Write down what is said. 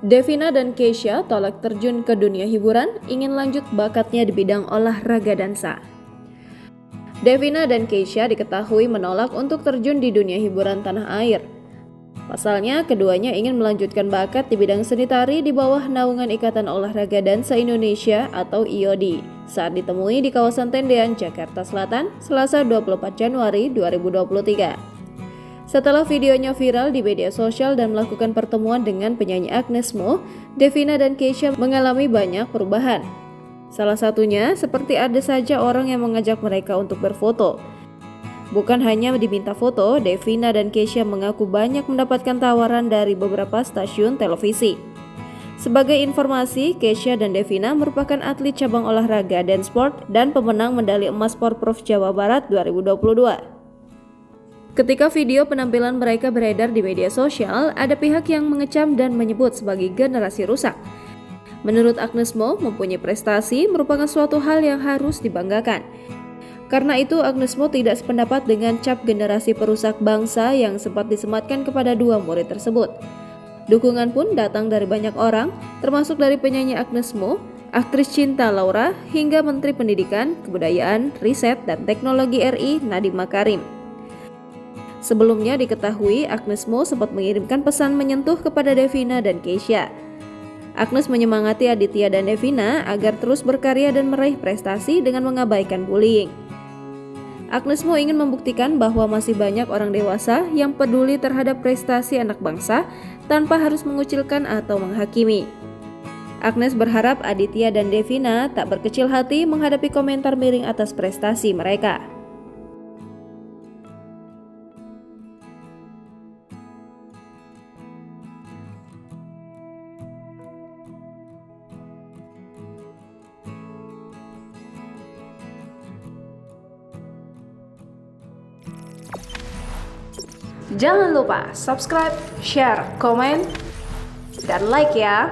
Devina dan Keisha tolak terjun ke dunia hiburan, ingin lanjut bakatnya di bidang olahraga dansa. Devina dan Keisha diketahui menolak untuk terjun di dunia hiburan tanah air. Pasalnya, keduanya ingin melanjutkan bakat di bidang seni tari di bawah naungan Ikatan Olahraga Dansa Indonesia atau IOD saat ditemui di kawasan Tendean, Jakarta Selatan, Selasa 24 Januari 2023. Setelah videonya viral di media sosial dan melakukan pertemuan dengan penyanyi Agnes Mo, Devina dan Keisha mengalami banyak perubahan. Salah satunya seperti ada saja orang yang mengajak mereka untuk berfoto. Bukan hanya diminta foto, Devina dan Keisha mengaku banyak mendapatkan tawaran dari beberapa stasiun televisi. Sebagai informasi, Keisha dan Devina merupakan atlet cabang olahraga dance sport dan pemenang medali emas Porprov Jawa Barat 2022. Ketika video penampilan mereka beredar di media sosial, ada pihak yang mengecam dan menyebut sebagai generasi rusak. Menurut Agnes Mo, mempunyai prestasi merupakan suatu hal yang harus dibanggakan. Karena itu, Agnes Mo tidak sependapat dengan cap generasi perusak bangsa yang sempat disematkan kepada dua murid tersebut. Dukungan pun datang dari banyak orang, termasuk dari penyanyi Agnes Mo, aktris Cinta Laura, hingga Menteri Pendidikan, Kebudayaan, Riset, dan Teknologi RI Nadiem Makarim. Sebelumnya diketahui Agnes Mo sempat mengirimkan pesan menyentuh kepada Devina dan Keisha. Agnes menyemangati Aditya dan Devina agar terus berkarya dan meraih prestasi dengan mengabaikan bullying. Agnes Mo ingin membuktikan bahwa masih banyak orang dewasa yang peduli terhadap prestasi anak bangsa tanpa harus mengucilkan atau menghakimi. Agnes berharap Aditya dan Devina tak berkecil hati menghadapi komentar miring atas prestasi mereka. Jangan lupa subscribe, share, komen, dan like ya.